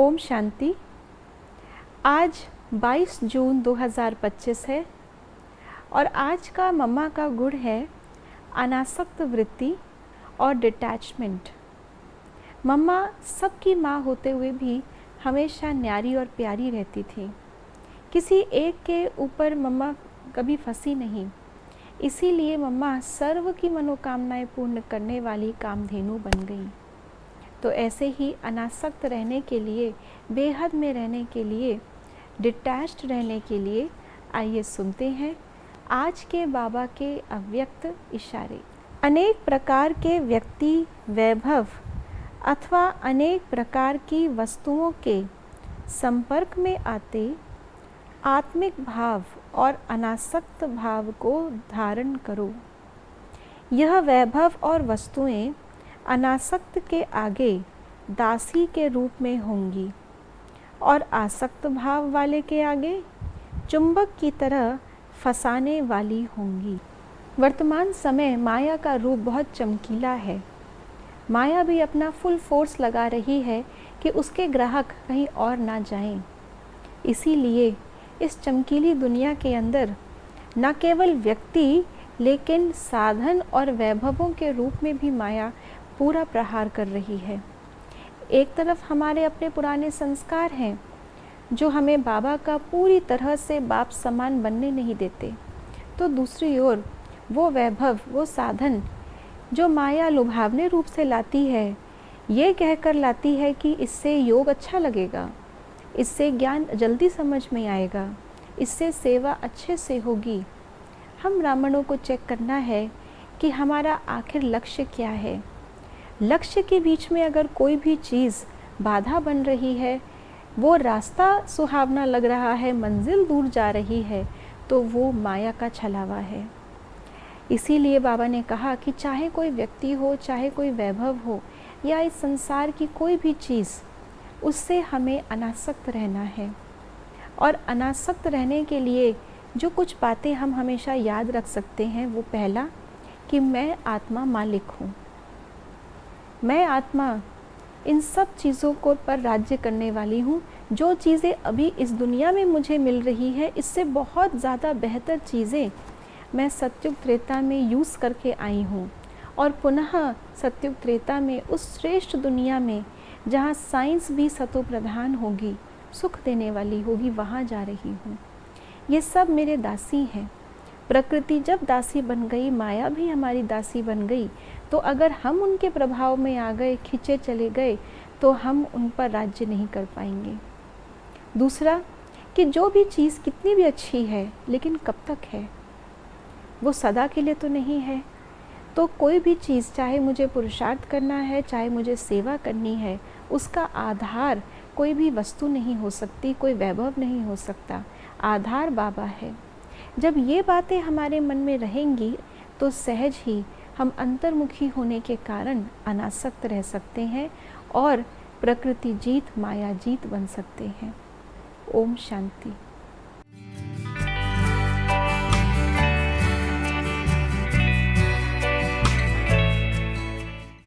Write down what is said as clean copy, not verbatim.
ओम शांति। आज 22 जून 2025 है और आज का मम्मा का गुण है अनासक्त वृत्ति और डिटैचमेंट। मम्मा सबकी माँ होते हुए भी हमेशा न्यारी और प्यारी रहती थी। किसी एक के ऊपर मम्मा कभी फंसी नहीं, इसीलिए मम्मा सर्व की मनोकामनाएं पूर्ण करने वाली कामधेनु बन गई। तो ऐसे ही अनासक्त रहने के लिए, बेहद में रहने के लिए, डिटैच्ड रहने के लिए आइए सुनते हैं आज के बाबा के अव्यक्त इशारे। अनेक प्रकार के व्यक्ति, वैभव अथवा अनेक प्रकार की वस्तुओं के संपर्क में आते आत्मिक भाव और अनासक्त भाव को धारण करो। यह वैभव और वस्तुएं अनासक्त के आगे दासी के रूप में होंगी और आसक्त भाव वाले के आगे चुंबक की तरह फंसाने वाली होंगी। वर्तमान समय माया का रूप बहुत चमकीला है। माया भी अपना फुल फोर्स लगा रही है कि उसके ग्राहक कहीं और ना जाएं। इसीलिए इस चमकीली दुनिया के अंदर न केवल व्यक्ति लेकिन साधन और वैभवों के रूप में भी माया पूरा प्रहार कर रही है। एक तरफ हमारे अपने पुराने संस्कार हैं जो हमें बाबा का पूरी तरह से बाप समान बनने नहीं देते, तो दूसरी ओर वो वैभव, वो साधन जो माया लुभावने रूप से लाती है, ये कहकर लाती है कि इससे योग अच्छा लगेगा, इससे ज्ञान जल्दी समझ में आएगा, इससे सेवा अच्छे से होगी। हम ब्राह्मणों को चेक करना है कि हमारा आखिर लक्ष्य क्या है। लक्ष्य के बीच में अगर कोई भी चीज़ बाधा बन रही है, वो रास्ता सुहावना लग रहा है, मंजिल दूर जा रही है, तो वो माया का छलावा है। इसीलिए बाबा ने कहा कि चाहे कोई व्यक्ति हो, चाहे कोई वैभव हो या इस संसार की कोई भी चीज़, उससे हमें अनासक्त रहना है। और अनासक्त रहने के लिए जो कुछ बातें हम हमेशा याद रख सकते हैं, वो पहला कि मैं आत्मा मालिक हूँ। मैं आत्मा इन सब चीज़ों को पर राज्य करने वाली हूँ। जो चीज़ें अभी इस दुनिया में मुझे मिल रही है, इससे बहुत ज़्यादा बेहतर चीज़ें मैं सत्युग त्रेता में यूज़ करके आई हूँ और पुनः सत्युग त्रेता में उस श्रेष्ठ दुनिया में जहाँ साइंस भी सतो प्रधान होगी, सुख देने वाली होगी, वहाँ जा रही हूँ। ये सब मेरे दासी हैं। प्रकृति जब दासी बन गई, माया भी हमारी दासी बन गई, तो अगर हम उनके प्रभाव में आ गए, खींचे चले गए, तो हम उन पर राज्य नहीं कर पाएंगे। दूसरा कि जो भी चीज़ कितनी भी अच्छी है, लेकिन कब तक है, वो सदा के लिए तो नहीं है। तो कोई भी चीज़, चाहे मुझे पुरुषार्थ करना है, चाहे मुझे सेवा करनी है, उसका आधार कोई भी वस्तु नहीं हो सकती, कोई वैभव नहीं हो सकता। आधार बाबा है। जब ये बातें हमारे मन में रहेंगी तो सहज ही हम अंतर्मुखी होने के कारण अनासक्त रह सकते हैं और प्रकृति जीत, माया जीत बन सकते हैं। ओम शांति।